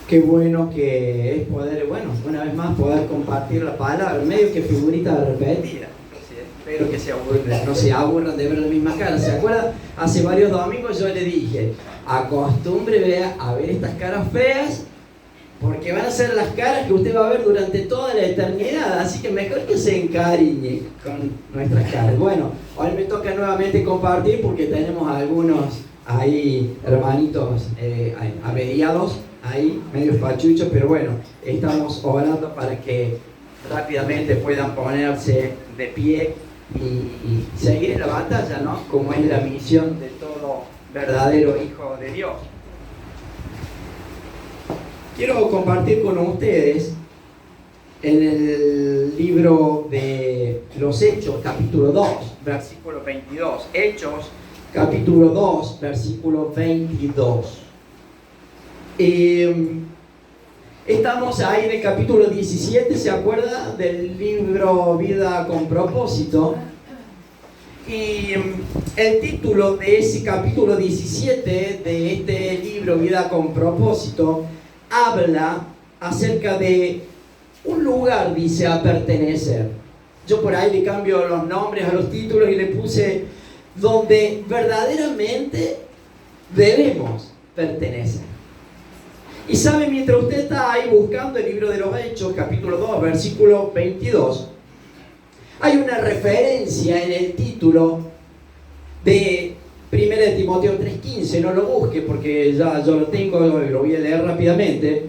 Qué bueno que es poder, bueno, una vez más poder compartir la palabra, medio que figurita repetida. Espero que no se aburran de ver la misma cara. ¿Se acuerdan? Hace varios domingos yo le dije, acostumbre a ver estas caras feas, porque van a ser las caras que usted va a ver durante toda la eternidad, así que mejor que se encariñe con nuestras caras. Bueno, hoy me toca nuevamente compartir porque tenemos algunos ahí hermanitos averiados, ahí medio pachuchos, pero bueno, estamos orando para que rápidamente puedan ponerse de pie y seguir en la batalla, ¿no? Como es la misión de todo verdadero hijo de Dios. Quiero compartir con ustedes en el libro de los Hechos, capítulo 2, versículo 22. Hechos, capítulo 2, versículo 22. Estamos ahí en el capítulo 17, ¿se acuerda? Del libro Vida con Propósito. Y el título de ese capítulo 17 de este libro Vida con Propósito habla acerca de un lugar, dice, a pertenecer. Yo por ahí le cambio los nombres a los títulos y le puse donde verdaderamente debemos pertenecer. Y sabe, mientras usted está ahí buscando el libro de los Hechos, capítulo 2, versículo 22, hay una referencia en el título de 1 Timoteo 3:15, no lo busque porque ya yo lo tengo, lo voy a leer rápidamente.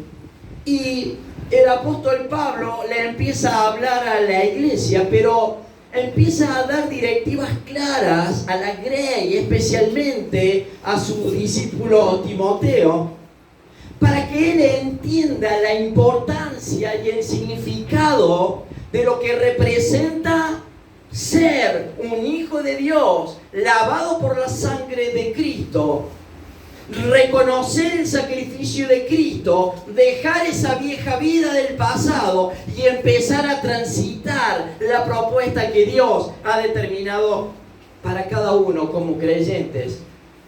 Y el apóstol Pablo le empieza a hablar a la iglesia, pero empieza a dar directivas claras a la grey, especialmente a su discípulo Timoteo, para que él entienda la importancia y el significado de lo que representa ser un hijo de Dios, lavado por la sangre de Cristo, reconocer el sacrificio de Cristo, dejar esa vieja vida del pasado y empezar a transitar la propuesta que Dios ha determinado para cada uno como creyentes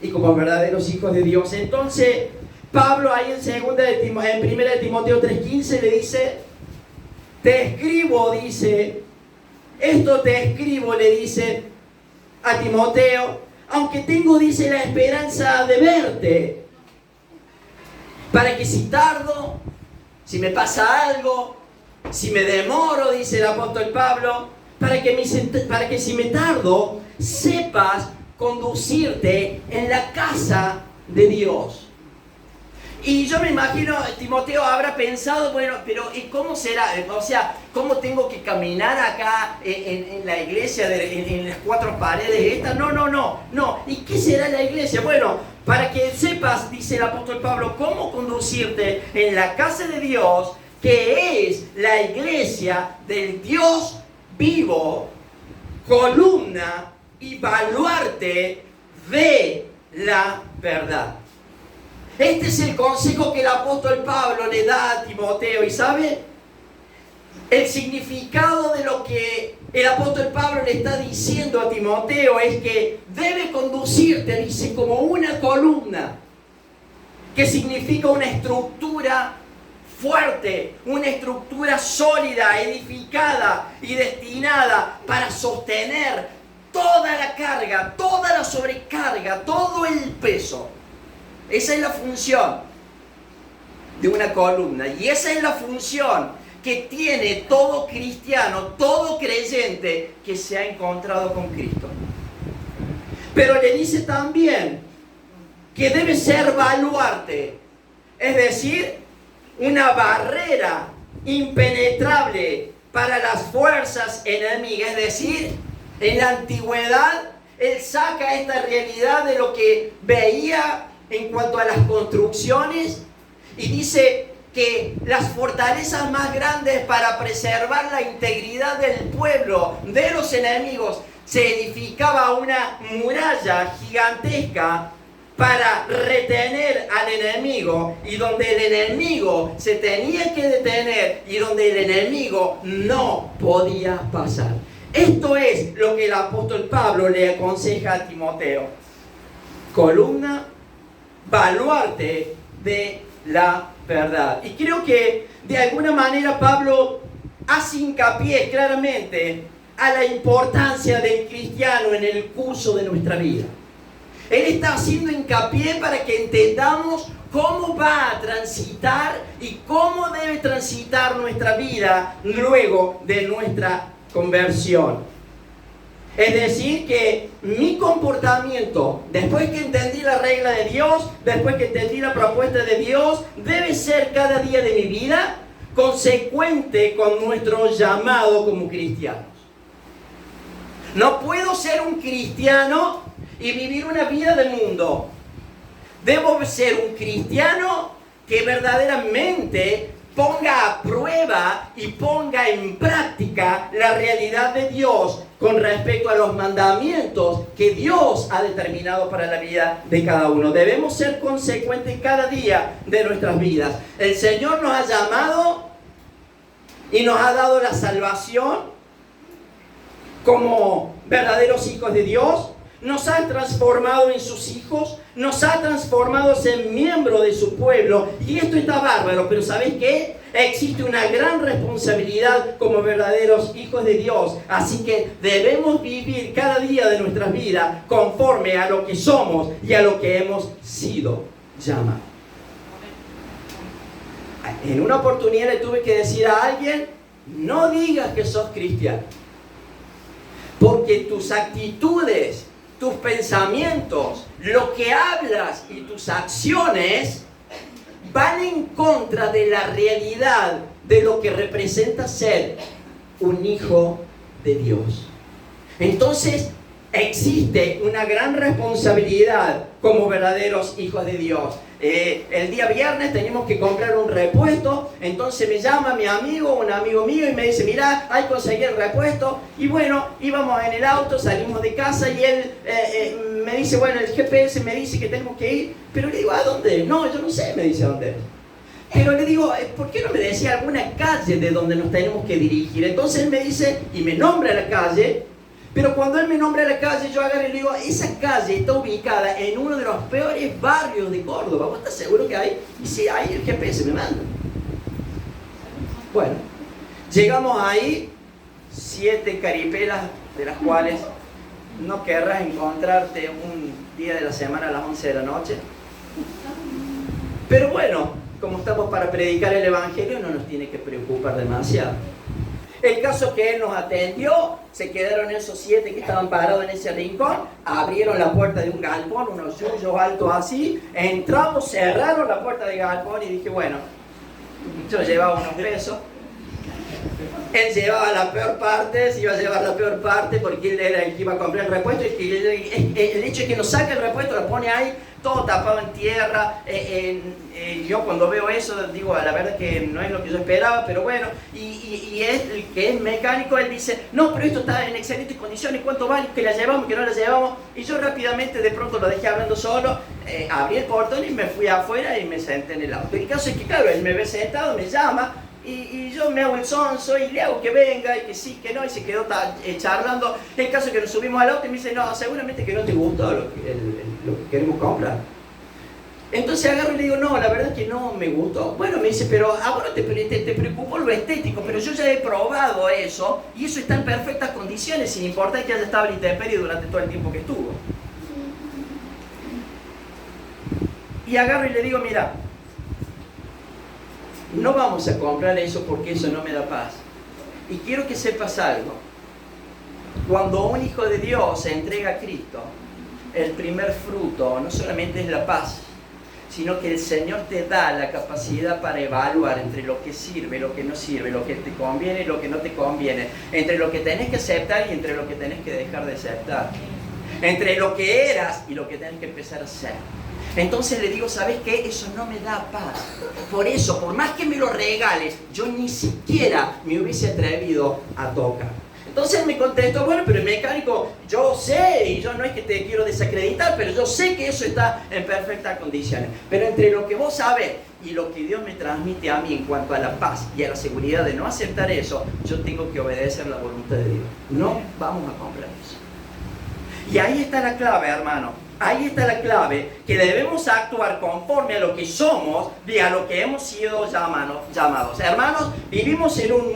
y como verdaderos hijos de Dios. Entonces, Pablo ahí en 1 Timoteo 3:15 le dice, te escribo, dice, esto te escribo, le dice a Timoteo, aunque tengo, dice, la esperanza de verte, para que si tardo, si me pasa algo, si me demoro, dice el apóstol Pablo, para que si me tardo, sepas conducirte en la casa de Dios. Y yo me imagino, Timoteo habrá pensado, bueno, pero ¿y cómo será? O sea, ¿cómo tengo que caminar acá en la iglesia, en las cuatro paredes estas? No. ¿Y qué será la iglesia? Bueno, para que sepas, dice el apóstol Pablo, cómo conducirte en la casa de Dios, que es la iglesia del Dios vivo, columna y baluarte de la verdad. Este es el consejo que el apóstol Pablo le da a Timoteo. ¿Y sabe? El significado de lo que el apóstol Pablo le está diciendo a Timoteo es que debe conducirte, dice, como una columna, que significa una estructura fuerte, una estructura sólida, edificada y destinada para sostener toda la carga, toda la sobrecarga, todo el peso. Esa es la función de una columna y esa es la función que tiene todo cristiano, todo creyente que se ha encontrado con Cristo. Pero le dice también que debe ser baluarte, es decir, una barrera impenetrable para las fuerzas enemigas. Es decir, en la antigüedad él saca esta realidad de lo que veía en cuanto a las construcciones y dice que las fortalezas más grandes para preservar la integridad del pueblo de los enemigos, se edificaba una muralla gigantesca para retener al enemigo, y donde el enemigo se tenía que detener y donde el enemigo no podía pasar. Esto es lo que el apóstol Pablo le aconseja a Timoteo: columna, baluarte de la verdad. Y creo que de alguna manera Pablo hace hincapié claramente a la importancia del cristiano en el curso de nuestra vida. Él está haciendo hincapié para que entendamos cómo va a transitar y cómo debe transitar nuestra vida luego de nuestra conversión. Es decir, que mi comportamiento, después que entendí la regla de Dios, después que entendí la propuesta de Dios, debe ser cada día de mi vida consecuente con nuestro llamado como cristianos. No puedo ser un cristiano y vivir una vida del mundo. Debo ser un cristiano que verdaderamente ponga a prueba y ponga en práctica la realidad de Dios con respecto a los mandamientos que Dios ha determinado para la vida de cada uno. Debemos ser consecuentes cada día de nuestras vidas. El Señor nos ha llamado y nos ha dado la salvación como verdaderos hijos de Dios. Nos ha transformado en sus hijos, nos ha transformado en miembros de su pueblo, y esto está bárbaro, pero ¿sabes qué? Existe una gran responsabilidad como verdaderos hijos de Dios, así que debemos vivir cada día de nuestras vidas conforme a lo que somos y a lo que hemos sido llamados. En una oportunidad le tuve que decir a alguien: no digas que sos cristiano, porque tus actitudes, tus pensamientos, lo que hablas y tus acciones van en contra de la realidad de lo que representa ser un hijo de Dios. Entonces, existe una gran responsabilidad como verdaderos hijos de Dios. El día viernes teníamos que comprar un repuesto, entonces me llama mi amigo, un amigo mío, y me dice: mira, hay que conseguir el repuesto. Y bueno, íbamos en el auto, salimos de casa y él me dice: bueno, el GPS me dice que tenemos que ir, pero le digo: ¿a dónde? No, yo no sé, me dice: ¿a dónde? Pero le digo: ¿por qué no me decía alguna calle de donde nos tenemos que dirigir? Entonces él me dice y me nombra la calle. Pero cuando él me nombra la calle, yo agarro y le digo: esa calle está ubicada en uno de los peores barrios de Córdoba. ¿Vos estás seguro que hay? Y sí, ahí el GPS me manda. Bueno, llegamos ahí, 7 caripelas, de las cuales no querrás encontrarte un día de la semana a las 11 de la noche. Pero bueno, como estamos para predicar el Evangelio, no nos tiene que preocupar demasiado. El caso es que él nos atendió, se quedaron esos 7 que estaban parados en ese rincón, abrieron la puerta de un galpón, unos yuyos altos así, entramos, cerraron la puerta del galpón y dije: bueno, yo llevaba unos gresos, él llevaba la peor parte, se iba a llevar la peor parte porque él era el que iba a comprar el repuesto, y que el hecho de que nos saque el repuesto, lo pone ahí todo tapado en tierra. Yo cuando veo eso digo: la verdad que no es lo que yo esperaba, pero bueno. Y es el que es mecánico, él dice: no, pero esto está en excelentes condiciones, ¿cuánto vale que la llevamos, que no la llevamos? Y yo rápidamente, de pronto, lo dejé hablando solo, abrí el portón y me fui afuera y me senté en el auto. El caso es que, claro, él me ve sentado, me llama, y yo me hago el sonso y le hago que venga y que sí, que no, y se quedó charlando. El caso es que nos subimos al auto y me dice: no, seguramente que no te gustó lo que queremos comprar. Entonces agarro y le digo: no, la verdad es que no me gustó. Bueno, me dice: pero ahora te preocupó lo estético, pero yo ya he probado eso y eso está en perfectas condiciones, sin importar que haya estado en intemperie durante todo el tiempo que estuvo. Y agarro y le digo: mira, no vamos a comprar eso porque eso no me da paz. Y quiero que sepas algo: cuando un hijo de Dios se entrega a Cristo, el primer fruto no solamente es la paz, sino que el Señor te da la capacidad para evaluar entre lo que sirve, lo que no sirve, lo que te conviene y lo que no te conviene, entre lo que tenés que aceptar y entre lo que tenés que dejar de aceptar, entre lo que eras y lo que tenés que empezar a ser. Entonces le digo: ¿sabes qué? Eso no me da paz. Por eso, por más que me lo regales, yo ni siquiera me hubiese atrevido a tocar. Entonces él me contestó: bueno, pero el mecánico, yo sé, y yo no es que te quiero desacreditar, pero yo sé que eso está en perfectas condiciones. Pero entre lo que vos sabés y lo que Dios me transmite a mí en cuanto a la paz y a la seguridad de no aceptar eso, yo tengo que obedecer la voluntad de Dios. No vamos a comprar eso. Y ahí está la clave, hermano. ahí está la clave, que debemos actuar conforme a lo que somos y a lo que hemos sido llamados. Hermanos, vivimos en un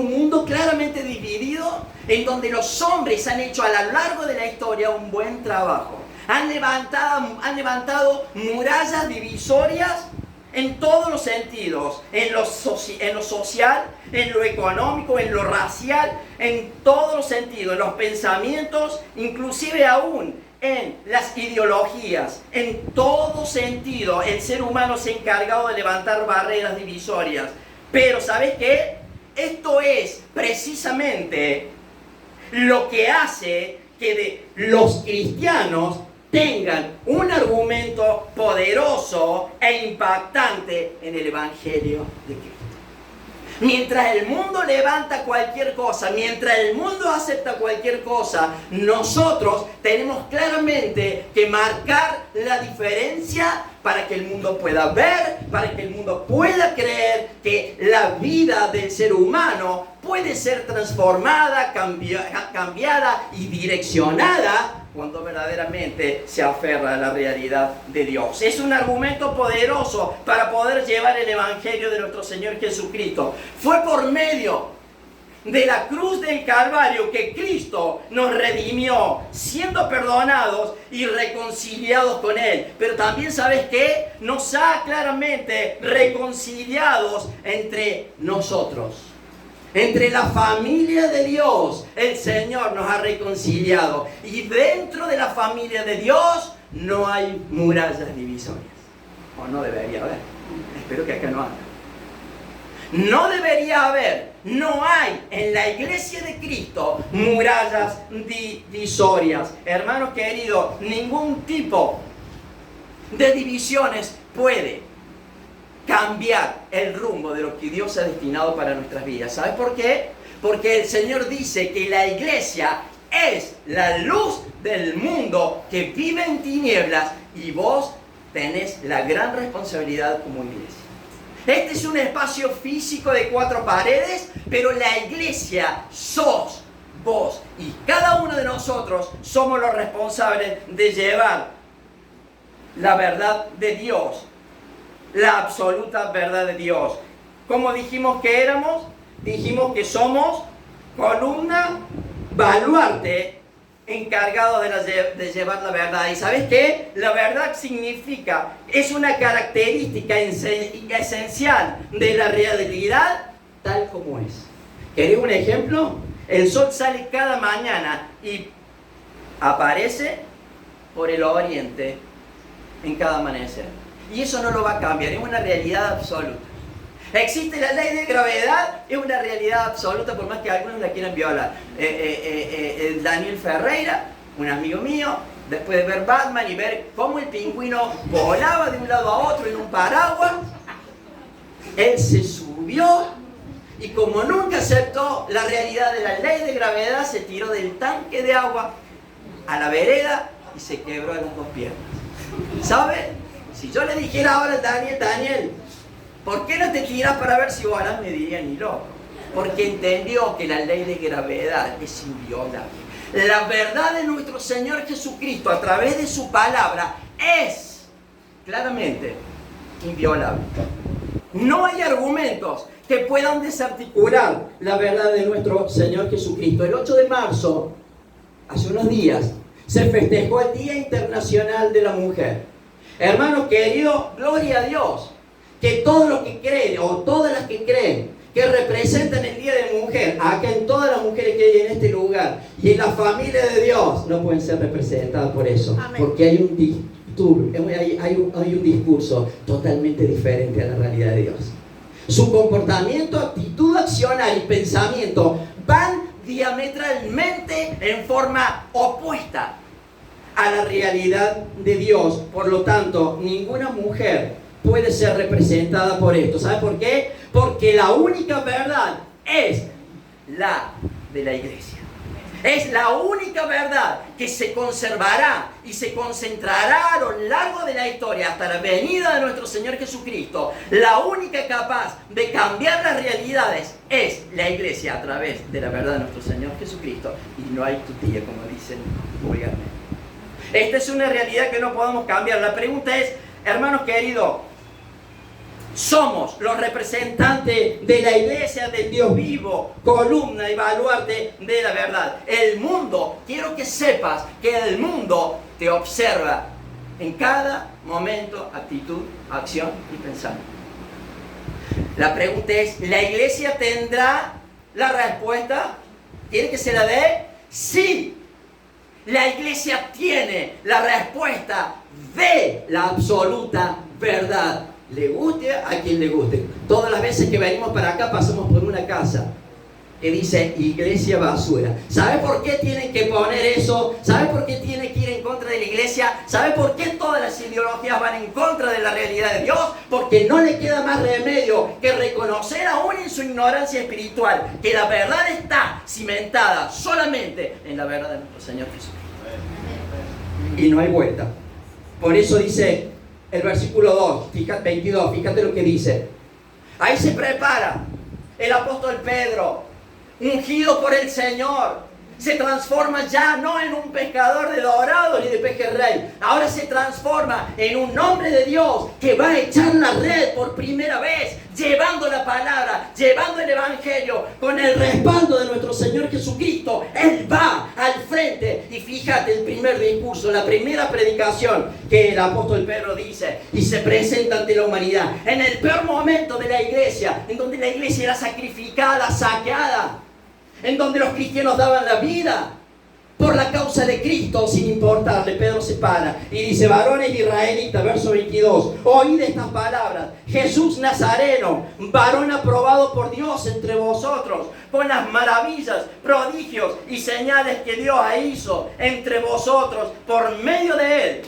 mundo claramente dividido, en donde los hombres han hecho a lo largo de la historia un buen trabajo. Han levantado murallas divisorias en todos los sentidos, en lo social, en lo económico, en lo racial, en todos los sentidos, en los pensamientos, inclusive aún en las ideologías. En todo sentido, el ser humano se ha encargado de levantar barreras divisorias. Pero ¿sabes qué? Esto es precisamente lo que hace que los cristianos tengan un argumento poderoso e impactante en el Evangelio de Cristo. Mientras el mundo levanta cualquier cosa, mientras el mundo acepta cualquier cosa, nosotros tenemos claramente que marcar la diferencia para que el mundo pueda ver, para que el mundo pueda creer que la vida del ser humano puede ser transformada, cambiada y direccionada cuando verdaderamente se aferra a la realidad de Dios. Es un argumento poderoso para poder llevar el Evangelio de nuestro Señor Jesucristo. Fue por medio de la cruz del Calvario que Cristo nos redimió, siendo perdonados y reconciliados con Él. Pero también, ¿sabes qué? Nos ha claramente reconciliados entre nosotros. Entre la familia de Dios, el Señor nos ha reconciliado. Y dentro de la familia de Dios no hay murallas divisorias. O no debería haber. Espero que acá no haya. No debería haber, no hay en la iglesia de Cristo murallas divisorias. Hermanos queridos, ningún tipo de divisiones puede cambiar el rumbo de lo que Dios ha destinado para nuestras vidas. ¿Sabes por qué? Porque el Señor dice que la iglesia es la luz del mundo que vive en tinieblas y vos tenés la gran responsabilidad como iglesia. Este es un espacio físico de 4 paredes, pero la iglesia sos vos y cada uno de nosotros somos los responsables de llevar la verdad de Dios, la absoluta verdad de Dios. ¿Cómo dijimos que éramos? Dijimos que somos columna, baluarte, encargados de llevar la verdad. ¿Y sabes qué? La verdad significa, es una característica esencial de la realidad tal como es. ¿Querés un ejemplo? El sol sale cada mañana y aparece por el oriente en cada amanecer. Y eso no lo va a cambiar, es una realidad absoluta. Existe la ley de gravedad, es una realidad absoluta, por más que algunos la quieran violar. Daniel Ferreira, un amigo mío, después de ver Batman y ver cómo el pingüino volaba de un lado a otro en un paraguas, él se subió y como nunca aceptó la realidad de la ley de gravedad, se tiró del tanque de agua a la vereda y se quebró las 2 piernas. ¿Sabe? Si yo le dijera ahora a Daniel, ¿por qué no te tiras para ver si volás? Me diría ni loco. Porque entendió que la ley de gravedad es inviolable. La verdad de nuestro Señor Jesucristo a través de su palabra es claramente inviolable. No hay argumentos que puedan desarticular la verdad de nuestro Señor Jesucristo. El 8 de marzo, hace unos días, se festejó el Día Internacional de la Mujer. Hermanos queridos, gloria a Dios, que todos los que creen, o todas las que creen, que representan el Día de Mujer, acá en todas las mujeres que hay en este lugar, y en la familia de Dios, no pueden ser representadas por eso. Amén. Porque hay un discurso totalmente diferente a la realidad de Dios. Su comportamiento, actitud, accionar y pensamiento van diametralmente en forma opuesta a la realidad de Dios. Por lo tanto, ninguna mujer puede ser representada por esto. ¿Sabe por qué? Porque la única verdad es la de la iglesia. Es la única verdad que se conservará y se concentrará a lo largo de la historia hasta la venida de nuestro Señor Jesucristo. La única capaz de cambiar las realidades es la iglesia a través de la verdad de nuestro Señor Jesucristo. Y no hay tutía, como dicen vulgarmente. Esta es una realidad que no podemos cambiar. La pregunta es, hermanos queridos, somos los representantes de la iglesia del Dios vivo, columna y baluarte de la verdad. El mundo, quiero que sepas que el mundo te observa en cada momento, actitud, acción y pensamiento. La pregunta es, ¿la iglesia tendrá la respuesta? ¿Quiere que se la dé? Sí. La iglesia tiene la respuesta de la absoluta verdad. Le guste a quien le guste. Todas las veces que venimos para acá pasamos por una casa que dice iglesia basura. ¿Sabe por qué tienen que poner eso? ¿Sabe por qué tiene que ir en contra de la iglesia? ¿Sabe por qué todas las ideologías van en contra de la realidad de Dios? Porque no le queda más remedio que reconocer aún en su ignorancia espiritual que la verdad está cimentada solamente en la verdad de nuestro Señor Jesucristo. Y no hay vuelta. Por eso dice el versículo 2, 22, fíjate lo que dice. Ahí se prepara el apóstol Pedro, ungido por el Señor. Se transforma ya no en un pescador de dorados ni de pejerrey. Ahora se transforma en un hombre de Dios que va a echar la red por primera vez, llevando la palabra, llevando el evangelio, con el respaldo de nuestro Señor Jesucristo. Él va al frente. Y fíjate el primer discurso, la primera predicación que el apóstol Pedro dice y se presenta ante la humanidad. En el peor momento de la iglesia, en donde la iglesia era sacrificada, saqueada, en donde los cristianos daban la vida por la causa de Cristo sin importarle, Pedro se para y dice: varones israelitas, verso 22, oíd estas palabras. Jesús Nazareno, varón aprobado por Dios entre vosotros, con las maravillas, prodigios y señales que Dios hizo entre vosotros por medio de Él,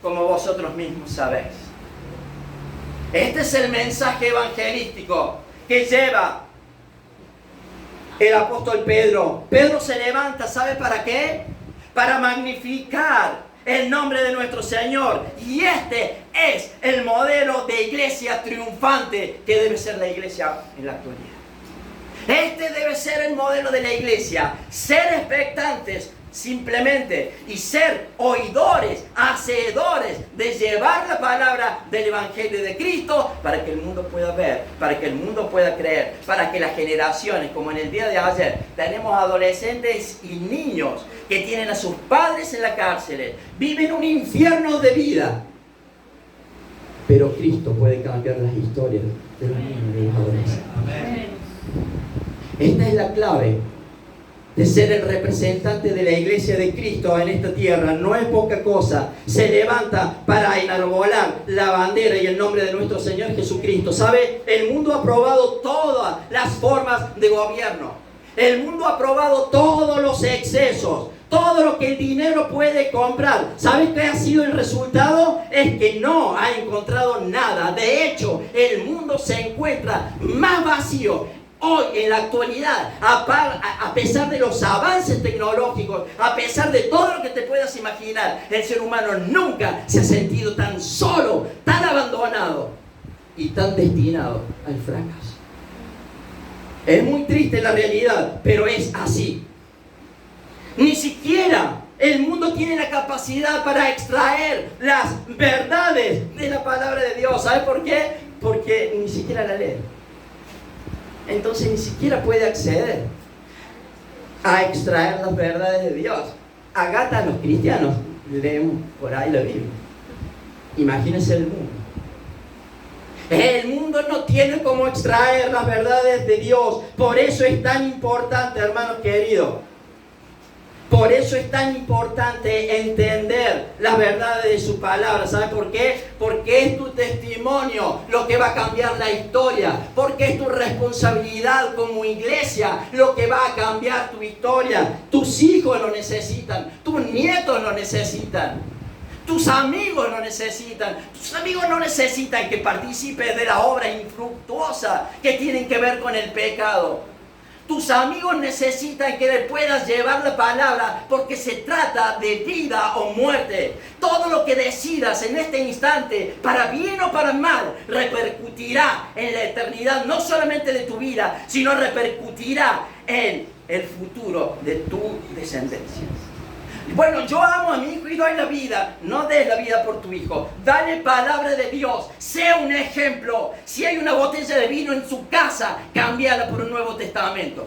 como vosotros mismos sabéis. Este es el mensaje evangelístico que lleva el apóstol Pedro. Pedro se levanta, ¿sabe para qué? Para magnificar el nombre de nuestro Señor. Y este es el modelo de iglesia triunfante que debe ser la iglesia en la actualidad. Este debe ser el modelo de la iglesia. Ser expectantes simplemente y ser oidores, hacedores de llevar la palabra del evangelio de Cristo para que el mundo pueda ver, para que el mundo pueda creer, para que las generaciones, como en el día de ayer, tenemos adolescentes y niños que tienen a sus padres en la cárcel, viven un infierno de vida, pero Cristo puede cambiar las historias de los niños y de los adolescentes. Amén. Esta es la clave de ser el representante de la iglesia de Cristo en esta tierra. No es poca cosa. Se levanta para enarbolar la bandera y el nombre de nuestro Señor Jesucristo. ¿Sabe? El mundo ha probado todas las formas de gobierno. El mundo ha probado todos los excesos, todo lo que el dinero puede comprar. ¿Sabe qué ha sido el resultado? Es que no ha encontrado nada. De hecho, el mundo se encuentra más vacío hoy, en la actualidad, a pesar de los avances tecnológicos, a pesar de todo lo que te puedas imaginar, el ser humano nunca se ha sentido tan solo, tan abandonado y tan destinado al fracaso. Es muy triste la realidad, pero es así. Ni siquiera el mundo tiene la capacidad para extraer las verdades de la palabra de Dios. ¿Sabe por qué? Porque ni siquiera la lee. Entonces ni siquiera puede acceder a extraer las verdades de Dios. Agata, los cristianos leen por ahí la Biblia. Imagínense el mundo. El mundo no tiene cómo extraer las verdades de Dios. Por eso es tan importante, hermanos queridos. Por eso es tan importante entender las verdades de su palabra. ¿Sabe por qué? Porque es tu testimonio lo que va a cambiar la historia. Porque es tu responsabilidad como iglesia lo que va a cambiar tu historia. Tus hijos lo necesitan. Tus nietos lo necesitan. Tus amigos lo necesitan. Tus amigos no necesitan que participes de la obra infructuosa que tienen que ver con el pecado. Tus amigos necesitan que le puedas llevar la palabra porque se trata de vida o muerte. Todo lo que decidas en este instante, para bien o para mal, repercutirá en la eternidad, no solamente de tu vida, sino repercutirá en el futuro de tu descendencia. Bueno, yo amo a mi hijo y doy la vida. No des la vida por tu hijo. Dale palabra de Dios. Sea un ejemplo. Si hay una botella de vino en su casa, cámbiala por un Nuevo Testamento.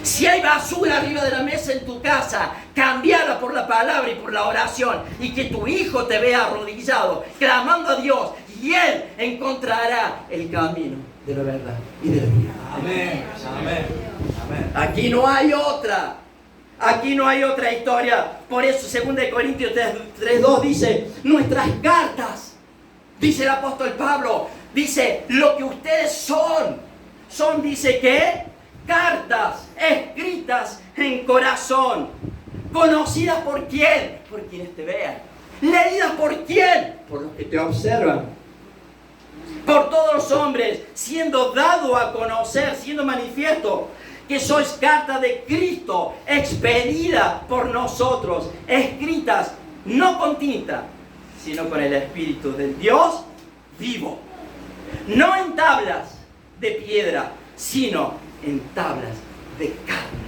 Si hay basura arriba de la mesa en tu casa, cámbiala por la palabra y por la oración. Y que tu hijo te vea arrodillado, clamando a Dios. Y Él encontrará el camino de la verdad y de la vida. Amén. Amén. Amén. Aquí no hay otra. Aquí no hay otra historia. Por eso 2 Corintios 3:2 dice, nuestras cartas, dice el apóstol Pablo, dice, lo que ustedes son, dice que, cartas escritas en corazón, conocidas por quién, por quienes te vean, leídas por quién, por los que te observan, por todos los hombres, siendo dado a conocer, siendo manifiesto, que sois carta de Cristo, expedida por nosotros, escritas no con tinta, sino con el Espíritu del Dios vivo. No en tablas de piedra, sino en tablas de carne.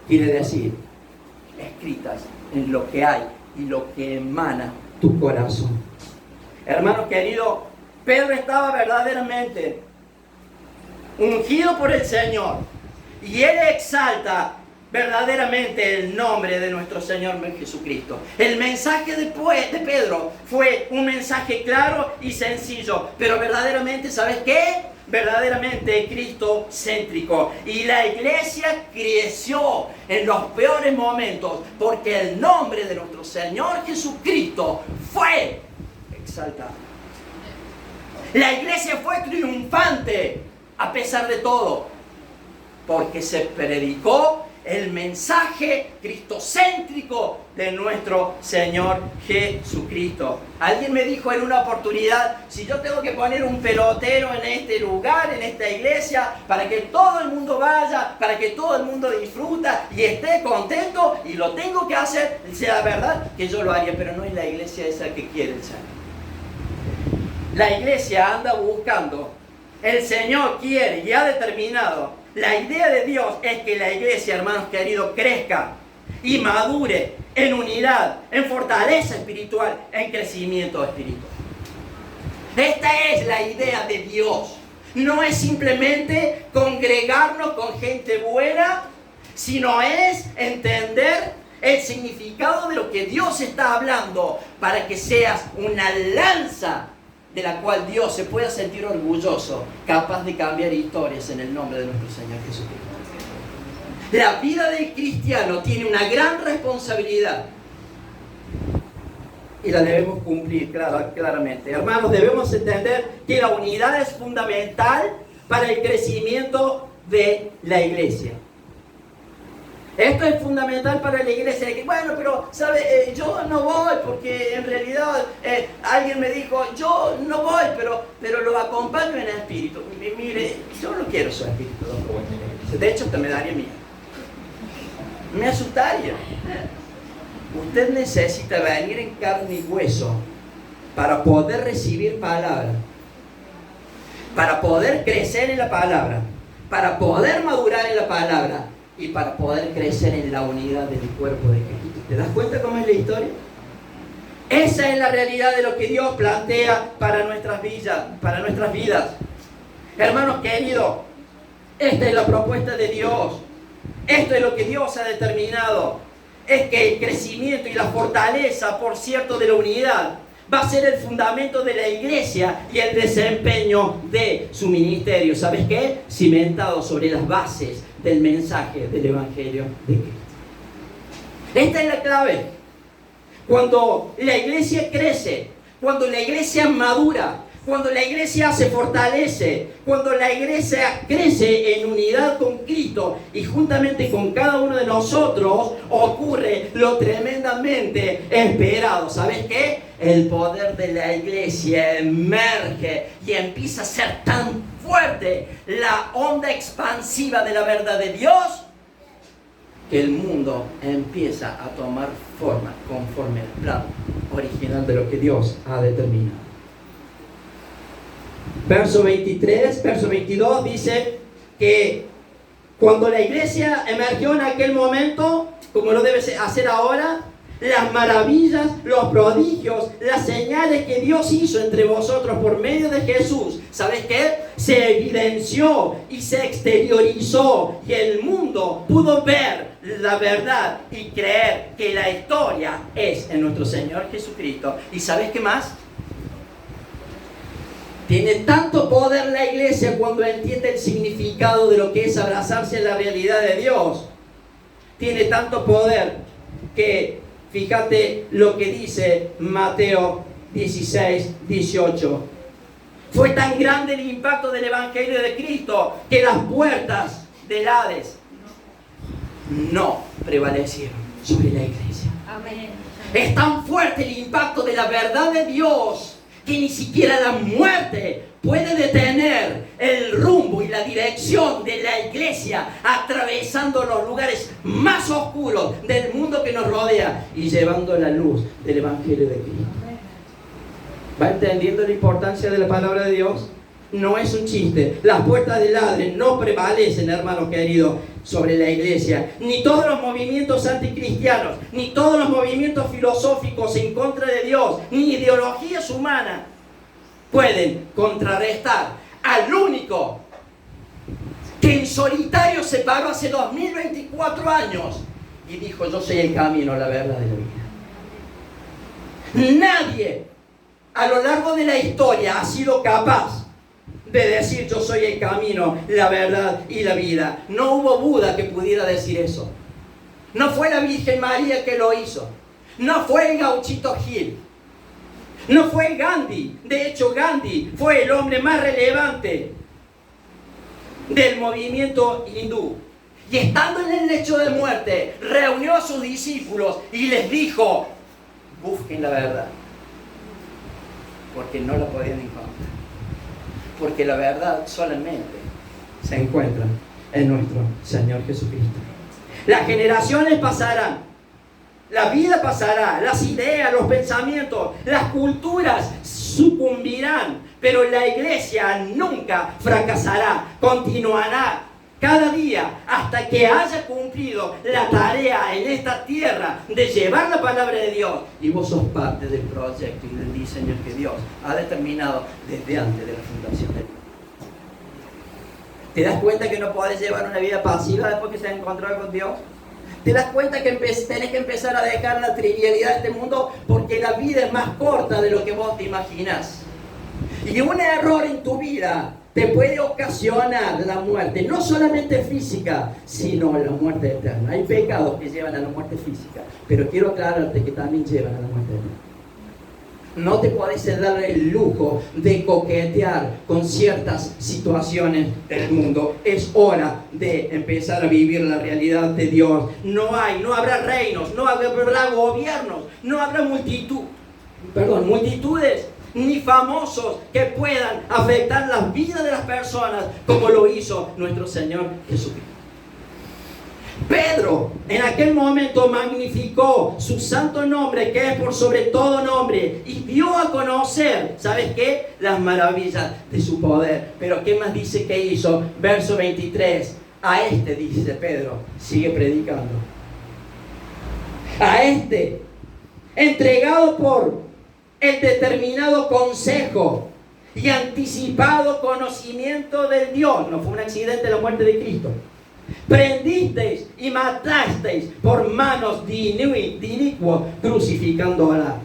Quiere decir, escritas en lo que hay y lo que emana tu corazón. Hermano querido, Pedro estaba verdaderamente ungido por el Señor, y él exalta verdaderamente el nombre de nuestro Señor Jesucristo. El mensaje de Pedro fue un mensaje claro y sencillo, pero verdaderamente, ¿sabes qué? Verdaderamente cristocéntrico. Y la iglesia creció en los peores momentos porque el nombre de nuestro Señor Jesucristo fue exaltado. La iglesia fue triunfante a pesar de todo, porque se predicó el mensaje cristocéntrico de nuestro Señor Jesucristo. Alguien me dijo en una oportunidad, si yo tengo que poner un pelotero en este lugar, en esta iglesia, para que todo el mundo vaya, para que todo el mundo disfruta y esté contento, y lo tengo que hacer, sea verdad que yo lo haría, pero no es la iglesia esa que quiere el Señor. La iglesia anda buscando. El Señor quiere y ha determinado. La idea de Dios es que la iglesia, hermanos queridos, crezca y madure en unidad, en fortaleza espiritual, en crecimiento espiritual. Esta es la idea de Dios. No es simplemente congregarnos con gente buena, sino es entender el significado de lo que Dios está hablando para que seas una lanza de la cual Dios se pueda sentir orgulloso, capaz de cambiar historias en el nombre de nuestro Señor Jesucristo. La vida del cristiano tiene una gran responsabilidad y la debemos cumplir claramente. Hermanos, debemos entender que la unidad es fundamental para el crecimiento de la iglesia. Esto es fundamental para la iglesia. Bueno, pero, ¿sabe? Yo no voy porque en realidad alguien me dijo, yo no voy, pero lo acompaño en espíritu. Mire, yo no quiero su espíritu. De hecho, hasta me daría miedo. Me asustaría. Usted necesita venir en carne y hueso para poder recibir palabra, para poder crecer en la palabra, para poder madurar en la palabra y para poder crecer en la unidad del cuerpo de Cristo. ¿Te das cuenta cómo es la historia? Esa es la realidad de lo que Dios plantea para nuestras vidas. Hermanos queridos, esta es la propuesta de Dios. Esto es lo que Dios ha determinado. Es que el crecimiento y la fortaleza, por cierto, de la unidad va a ser el fundamento de la iglesia y el desempeño de su ministerio. ¿Sabes qué? Cimentado sobre las bases del mensaje del Evangelio de Cristo. Esta es la clave. Cuando la iglesia crece, cuando la iglesia madura, Cuando la iglesia se fortalece, cuando la iglesia crece en unidad con Cristo y juntamente con cada uno de nosotros, ocurre lo tremendamente esperado. ¿Sabes qué? El poder de la iglesia emerge y empieza a ser tan fuerte la onda expansiva de la verdad de Dios que el mundo empieza a tomar forma conforme al plan original de lo que Dios ha determinado. Verso 23, verso 22 dice que cuando la iglesia emergió en aquel momento, como lo debe hacer ahora, las maravillas, los prodigios, las señales que Dios hizo entre vosotros por medio de Jesús, ¿sabes qué? Se evidenció y se exteriorizó y el mundo pudo ver la verdad y creer que la historia es en nuestro Señor Jesucristo. ¿Y sabes qué más? Tiene tanto poder la iglesia cuando entiende el significado de lo que es abrazarse a la realidad de Dios. Tiene tanto poder que, fíjate lo que dice Mateo 16, 18. Fue tan grande el impacto del Evangelio de Cristo que las puertas del Hades no prevalecieron sobre la iglesia. Amén. Es tan fuerte el impacto de la verdad de Dios que ni siquiera la muerte puede detener el rumbo y la dirección de la iglesia, atravesando los lugares más oscuros del mundo que nos rodea y llevando la luz del Evangelio de Cristo. ¿Va entendiendo la importancia de la palabra de Dios? No es un chiste. Las puertas del Hades no prevalecen, hermanos queridos, sobre la iglesia. Ni todos los movimientos anticristianos, ni todos los movimientos filosóficos en contra de Dios, ni ideologías humanas pueden contrarrestar al único que en solitario se paró hace 2024 años y dijo: yo soy el camino, la verdad y la vida. Nadie a lo largo de la historia ha sido capaz de decir: yo soy el camino, la verdad y la vida. No hubo Buda que pudiera decir eso. No fue la Virgen María que lo hizo. No fue el Gauchito Gil. No fue Gandhi. De hecho, Gandhi fue el hombre más relevante del movimiento hindú. Y estando en el lecho de muerte, reunió a sus discípulos y les dijo: busquen la verdad, porque no la podían encontrar. Porque la verdad solamente se encuentra en nuestro Señor Jesucristo. Las generaciones pasarán, la vida pasará, las ideas, los pensamientos, las culturas sucumbirán, pero la iglesia nunca fracasará, continuará cada día hasta que haya cumplido la tarea en esta tierra de llevar la palabra de Dios. Y vos sos parte del proyecto y del diseño que Dios ha determinado desde antes de la fundación del mundo. ¿Te das cuenta que no podés llevar una vida pasiva después que se encontrado con Dios? ¿Te das cuenta que tenés que empezar a dejar la trivialidad de este mundo? Porque la vida es más corta de lo que vos te imaginás. Y un error en tu vida te puede ocasionar la muerte, no solamente física, sino la muerte eterna. Hay pecados que llevan a la muerte física, pero quiero aclararte que también llevan a la muerte eterna. No te podés dar el lujo de coquetear con ciertas situaciones del mundo. Es hora de empezar a vivir la realidad de Dios. No habrá reinos, no habrá gobiernos, no habrá multitudes ni famosos que puedan afectar las vidas de las personas como lo hizo nuestro Señor Jesucristo. Pedro en aquel momento magnificó su santo nombre, que es por sobre todo nombre, y dio a conocer, ¿sabes qué? Las maravillas de su poder. Pero ¿qué más dice que hizo? Verso 23. A este, dice Pedro, sigue predicando. A este, entregado por el determinado consejo y anticipado conocimiento del Dios. No fue un accidente la muerte de Cristo. Prendisteis y matasteis por manos de inicuos, crucificándola.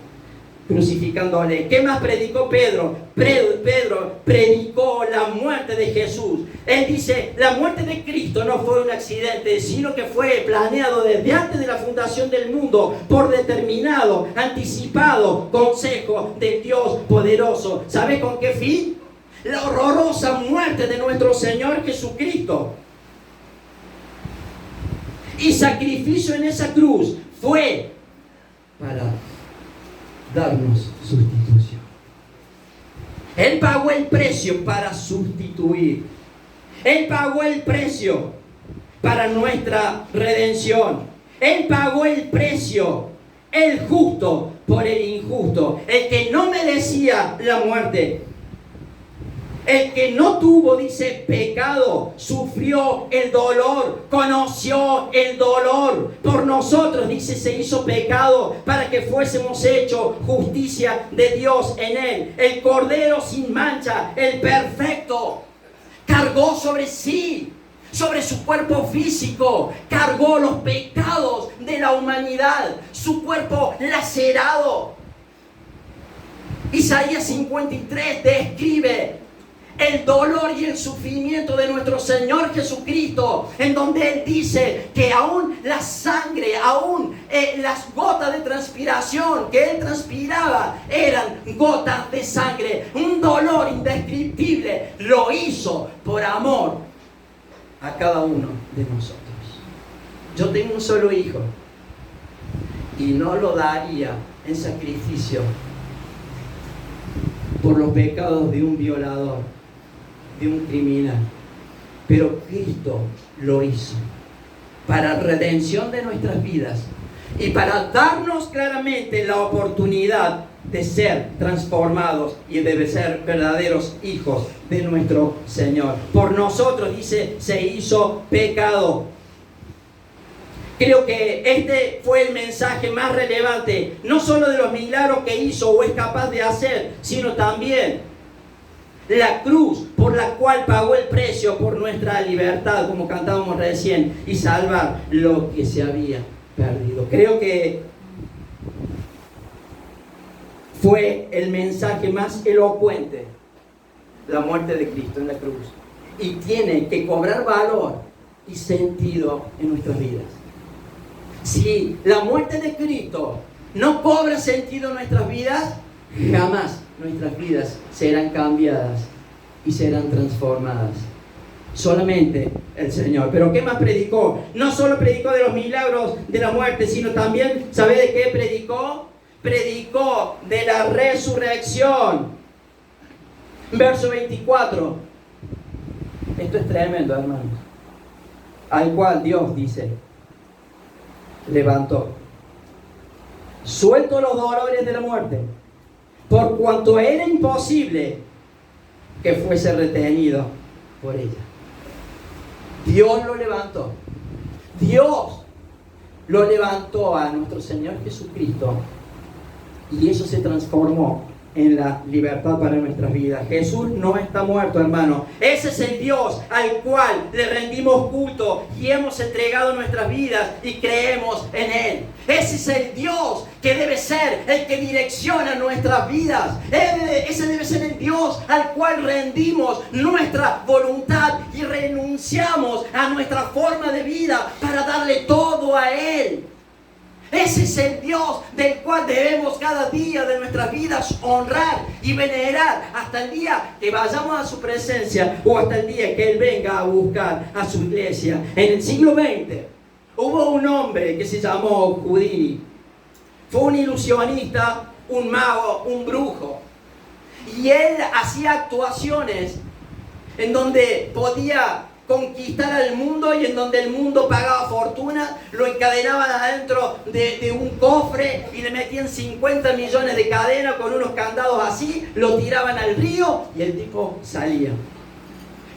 crucificándole. ¿Qué más predicó Pedro? Pedro predicó la muerte de Jesús. Él dice, la muerte de Cristo no fue un accidente, sino que fue planeado desde antes de la fundación del mundo, por determinado, anticipado consejo del Dios poderoso. ¿Sabe con qué fin? La horrorosa muerte de nuestro Señor Jesucristo. Y sacrificio en esa cruz fue para darnos sustitución. Él pagó el precio para sustituir. Él pagó el precio para nuestra redención. Él pagó el precio, el justo por el injusto, el que no merecía la muerte. El que no tuvo, dice, pecado, sufrió el dolor, conoció el dolor. Por nosotros, dice, se hizo pecado para que fuésemos hechos justicia de Dios en él. El Cordero sin mancha, el perfecto, cargó sobre sí, sobre su cuerpo físico, cargó los pecados de la humanidad, su cuerpo lacerado. Isaías 53 describe el dolor y el sufrimiento de nuestro Señor Jesucristo, en donde Él dice que aún la sangre, aún las gotas de transpiración que Él transpiraba eran gotas de sangre. Un dolor indescriptible lo hizo por amor a cada uno de nosotros. Yo tengo un solo hijo y no lo daría en sacrificio por los pecados de un violador, de un criminal. Pero Cristo lo hizo para redención de nuestras vidas y para darnos claramente la oportunidad de ser transformados y de ser verdaderos hijos de nuestro Señor. Por nosotros, dice, se hizo pecado. Creo que este fue el mensaje más relevante, no solo de los milagros que hizo o es capaz de hacer, sino también la cruz por la cual pagó el precio por nuestra libertad, como cantábamos recién, y salvar lo que se había perdido. Creo que fue el mensaje más elocuente, la muerte de Cristo en la cruz, y tiene que cobrar valor y sentido en nuestras vidas. Si la muerte de Cristo no cobra sentido en nuestras vidas, jamás nuestras vidas serán cambiadas y serán transformadas. Solamente el Señor. Pero ¿qué más predicó? No solo predicó de los milagros de la muerte, sino también, ¿sabe de qué predicó? Predicó de la resurrección. Verso 24. Esto es tremendo, hermanos. Al cual Dios dice, levantó, suelto los dolores de la muerte, por cuanto era imposible que fuese retenido por ella. Dios lo levantó. Dios lo levantó a nuestro Señor Jesucristo, y eso se transformó en la libertad para nuestras vidas. Jesús no está muerto, hermano. Ese es el Dios al cual le rendimos culto y hemos entregado nuestras vidas y creemos en Él. Ese es el Dios que debe ser el que direcciona nuestras vidas. Ese debe ser el Dios al cual rendimos nuestra voluntad y renunciamos a nuestra forma de vida para darle todo a Él. Ese es el Dios del cual debemos cada día de nuestras vidas honrar y venerar hasta el día que vayamos a su presencia o hasta el día que Él venga a buscar a su iglesia. En el siglo XX hubo un hombre que se llamó Houdini. Fue un ilusionista, un mago, un brujo. Y él hacía actuaciones en donde podía conquistar al mundo y en donde el mundo pagaba fortuna, lo encadenaban adentro de un cofre y le metían 50 millones de cadenas con unos candados así, lo tiraban al río y el tipo salía.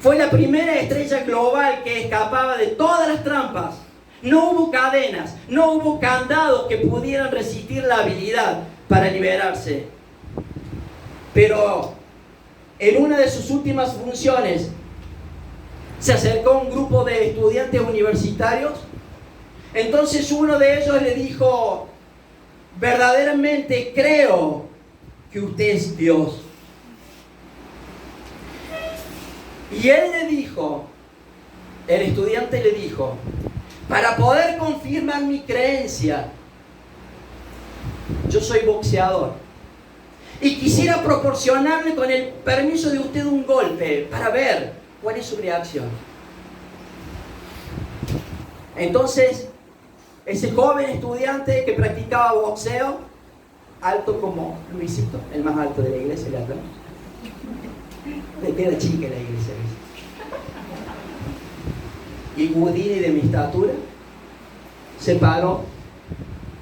Fue la primera estrella global que escapaba de todas las trampas. No hubo cadenas, no hubo candados que pudieran resistir la habilidad para liberarse. Pero en una de sus últimas funciones se acercó un grupo de estudiantes universitarios. Entonces uno de ellos le dijo: verdaderamente creo que usted es Dios. Y él le dijo, el estudiante le dijo, para poder confirmar mi creencia, yo soy boxeador y quisiera proporcionarle con el permiso de usted un golpe para ver cuál es su reacción. Entonces, ese joven estudiante que practicaba boxeo, alto como Luisito, el más alto de la iglesia, ¿verdad? Le queda chica la iglesia, y Gudini de mi estatura, se paró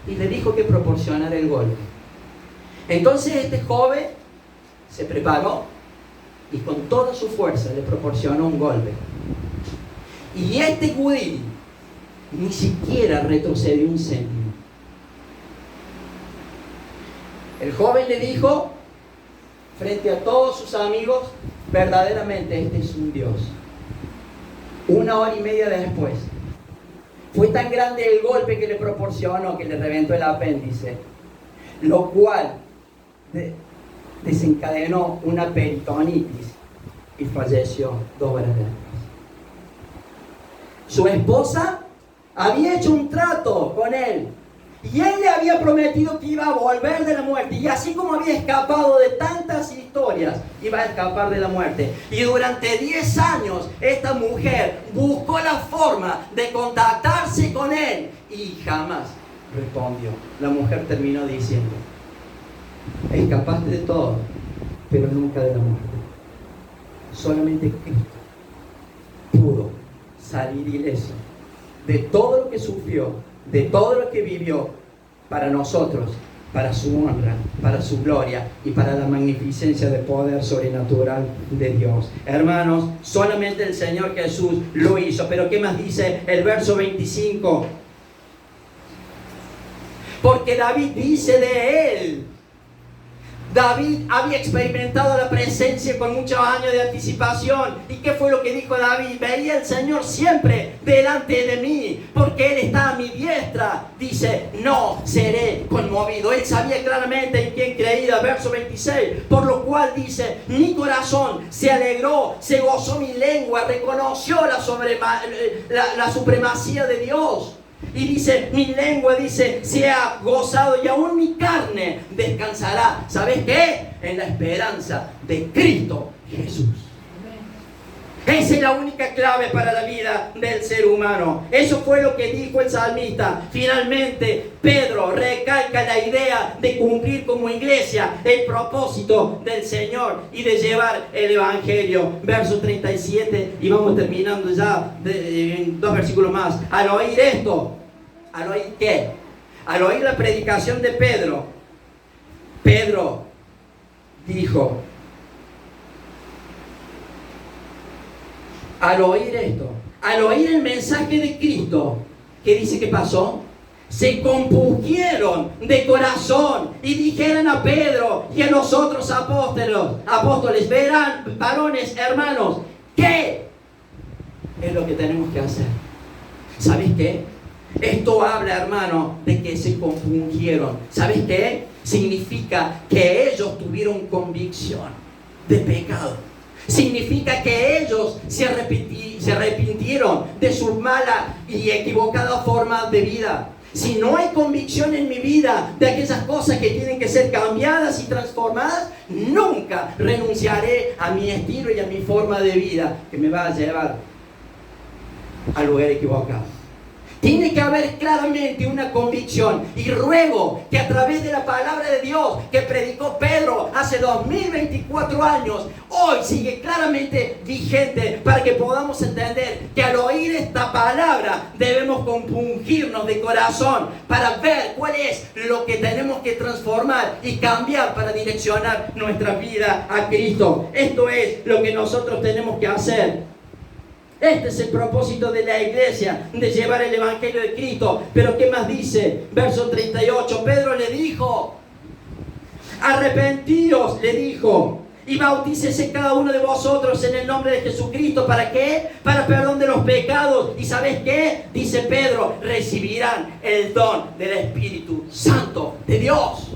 y le dijo que proporcionara el golpe. Entonces este joven se preparó y con toda su fuerza le proporcionó un golpe. Y este Gudini ni siquiera retrocedió un céntimo. El joven le dijo frente a todos sus amigos, verdaderamente este es un Dios. 1 hora y media después, fue tan grande el golpe que le proporcionó que le reventó el apéndice, lo cual desencadenó una peritonitis y falleció 2 horas después. Su esposa había hecho un trato con él y él le había prometido que iba a volver de la muerte, y así como había escapado de tantas historias, iba a escapar de la muerte. Y durante 10 años esta mujer buscó la forma de contactarse con él y jamás respondió. La mujer terminó diciendo, escapaste de todo, pero nunca de la muerte. Solamente Cristo pudo salir ileso de todo lo que sufrió, de todo lo que vivió, para nosotros, para su honra, para su gloria y para la magnificencia del poder sobrenatural de Dios. Hermanos, solamente el Señor Jesús lo hizo. Pero ¿qué más dice el verso 25? Porque David dice de él, David había experimentado la presencia con muchos años de anticipación. ¿Y qué fue lo que dijo David? Veía al Señor siempre delante de mí, porque Él está a mi diestra. Dice, no seré conmovido. Él sabía claramente en quién creía. Verso 26. Por lo cual dice, mi corazón se alegró, se gozó mi lengua, reconoció la supremacía de Dios. Y dice, mi lengua, dice, se ha gozado, y aún mi carne descansará. ¿Sabes qué? En la esperanza de Cristo Jesús. Esa es la única clave para la vida del ser humano. Eso fue lo que dijo el salmista. Finalmente, Pedro recalca la idea de cumplir como iglesia el propósito del Señor y de llevar el Evangelio. Verso 37, y vamos terminando ya en 2 versículos más. Al oír esto, ¿al oír qué? Al oír la predicación de Pedro, Pedro dijo, al oír esto, al oír el mensaje de Cristo, ¿qué dice que pasó? Se compungieron de corazón y dijeron a Pedro y a los otros apóstoles, verán, varones, hermanos, ¿qué es lo que tenemos que hacer? ¿Sabes qué? Esto habla, hermano, de que se compungieron. ¿Sabes qué? Significa que ellos tuvieron convicción de pecado. Significa que ellos se arrepintieron de su mala y equivocada forma de vida. Si no hay convicción en mi vida de aquellas cosas que tienen que ser cambiadas y transformadas, nunca renunciaré a mi estilo y a mi forma de vida que me va a llevar al lugar equivocado. Tiene que haber claramente una convicción, y ruego que a través de la palabra de Dios que predicó Pedro hace 2024 años, hoy sigue claramente vigente, para que podamos entender que al oír esta palabra debemos compungirnos de corazón para ver cuál es lo que tenemos que transformar y cambiar para direccionar nuestra vida a Cristo. Esto es lo que nosotros tenemos que hacer. Este es el propósito de la iglesia, de llevar el Evangelio de Cristo. Pero ¿qué más dice? Verso 38, Pedro le dijo, arrepentíos, le dijo, y bautícese cada uno de vosotros en el nombre de Jesucristo. ¿Para qué? Para perdón de los pecados. ¿Y sabes qué? Dice Pedro, recibirán el don del Espíritu Santo de Dios.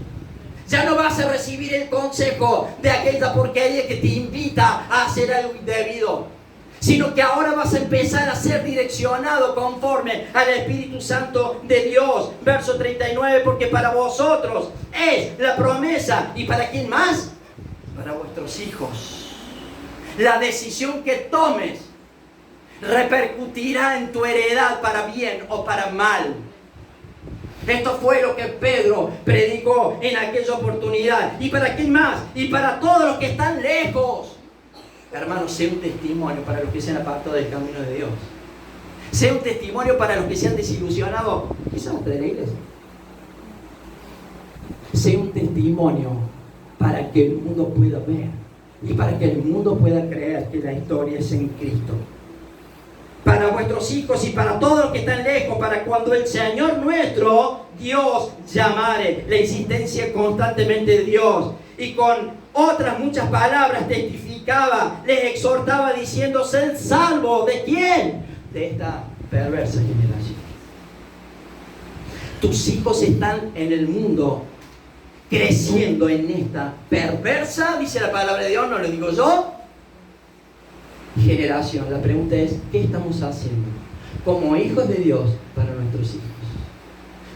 Ya no vas a recibir el consejo de aquella porquería que te invita a hacer algo indebido, sino que ahora vas a empezar a ser direccionado conforme al Espíritu Santo de Dios. Verso 39, porque para vosotros es la promesa. ¿Y para quién más? Para vuestros hijos. La decisión que tomes repercutirá en tu heredad para bien o para mal. Esto fue lo que Pedro predicó en aquella oportunidad. ¿Y para quién más? Y para todos los que están lejos. Hermanos, sé un testimonio para los que se han apartado del camino de Dios. Sé un testimonio para los que se han desilusionado, quizás hasta de la iglesia. Sé un testimonio para que el mundo pueda ver y para que el mundo pueda creer que la historia es en Cristo. Para vuestros hijos y para todos los que están lejos, para cuando el Señor nuestro Dios llamare. La insistencia constantemente de Dios. Y con otras muchas palabras testificaba, les exhortaba diciendo: sed salvos. ¿De quién? De esta perversa generación. Tus hijos están en el mundo creciendo en esta perversa, dice la palabra de Dios, no lo digo yo, generación. La pregunta es: ¿qué estamos haciendo como hijos de Dios para nuestros hijos?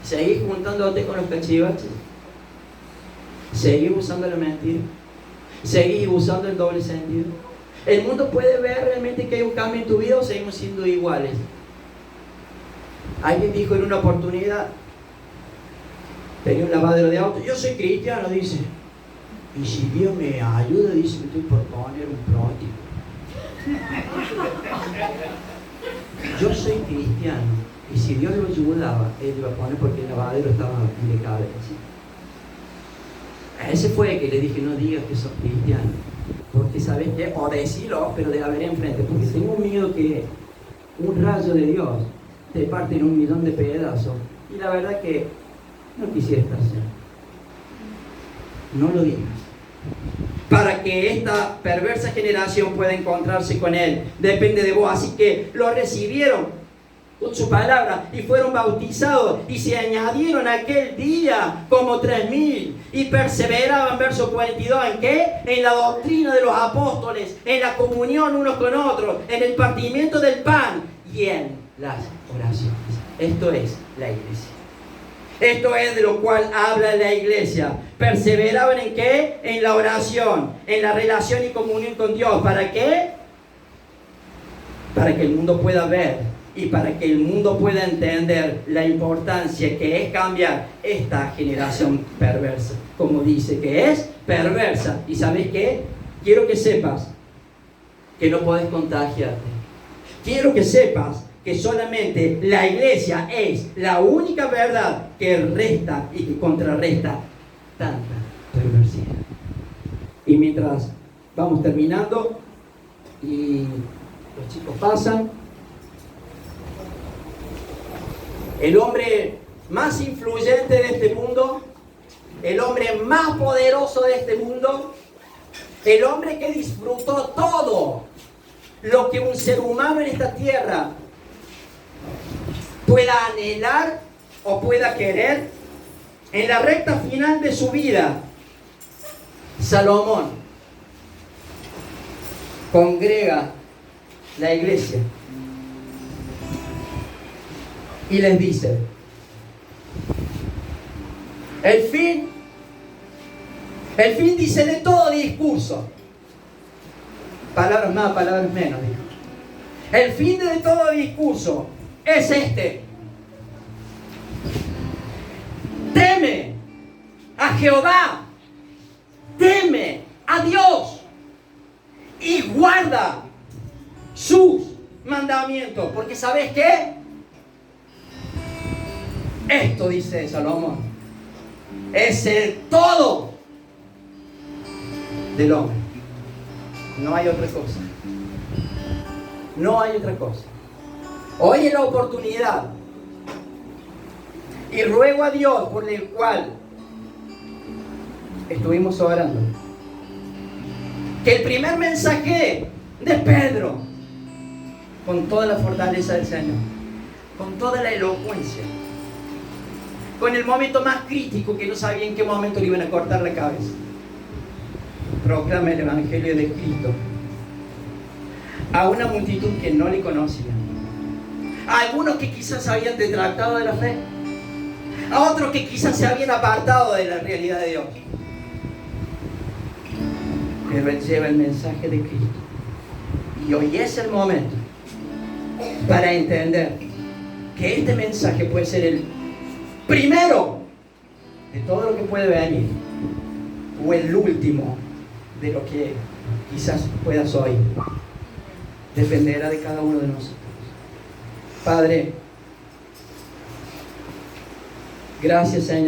¿Seguir juntándote con los cachivaches? ¿Seguir usando la mentira? ¿Seguir usando el doble sentido? ¿El mundo puede ver realmente que hay un cambio en tu vida o seguimos siendo iguales? Alguien dijo en una oportunidad, tenía un lavadero de auto: yo soy cristiano, dice, y si Dios me ayuda, dice, me estoy por poner un prótico. Yo soy cristiano, y si Dios lo ayudaba, él iba a poner, porque el lavadero estaba en decadencia. A ese fue el que le dije: no digas que sos cristiano, porque sabes que, o decilo, pero de la veré enfrente, porque tengo miedo que un rayo de Dios te parte en 1.000.000 de pedazos. Y la verdad que no quisiera estar cerca. No lo digas, para que esta perversa generación pueda encontrarse con Él. Depende de vos. Así que lo recibieron con su palabra y fueron bautizados, y se añadieron aquel día como 3.000, y perseveraban, verso 42, ¿en qué? En la doctrina de los apóstoles, en la comunión unos con otros, en el partimiento del pan y en las oraciones. Esto es la iglesia. Esto es de lo cual habla la iglesia. Perseveraban en qué? En la oración, en la relación y comunión con Dios. ¿Para qué? Para que el mundo pueda ver y para que el mundo pueda entender la importancia que es cambiar esta generación perversa. Como dice que es perversa. ¿Y sabes qué? Quiero que sepas que no podés contagiarte. Quiero que sepas que solamente la iglesia es la única verdad que resta y que contrarresta tanta perversidad. Y mientras vamos terminando y los chicos pasan, el hombre más influyente de este mundo, el hombre más poderoso de este mundo, el hombre que disfrutó todo lo que un ser humano en esta tierra pueda anhelar o pueda querer, en la recta final de su vida, Salomón congrega la iglesia y les dice: el fin dice de todo discurso, palabras más, palabras menos, dijo. El fin de todo discurso es este: teme a Jehová, teme a Dios y guarda sus mandamientos. Porque ¿sabes qué? Esto, dice Salomón, es el todo del hombre. No hay otra cosa. No hay otra cosa. Hoy es la oportunidad, y ruego a Dios, por el cual estuvimos orando, que el primer mensaje de Pedro, con toda la fortaleza del Señor, con toda la elocuencia, con el momento más crítico, que no sabía en qué momento le iban a cortar la cabeza. Proclama el Evangelio de Cristo a una multitud que no le conocía, a algunos que quizás se habían detractado de la fe, a otros que quizás se habían apartado de la realidad de Dios. Pero Él lleva el mensaje de Cristo. Y hoy es el momento para entender que este mensaje puede ser el primero de todo lo que puede venir, o el último de lo que quizás puedas oír. Dependerá de cada uno de nosotros. Padre, gracias, Señor.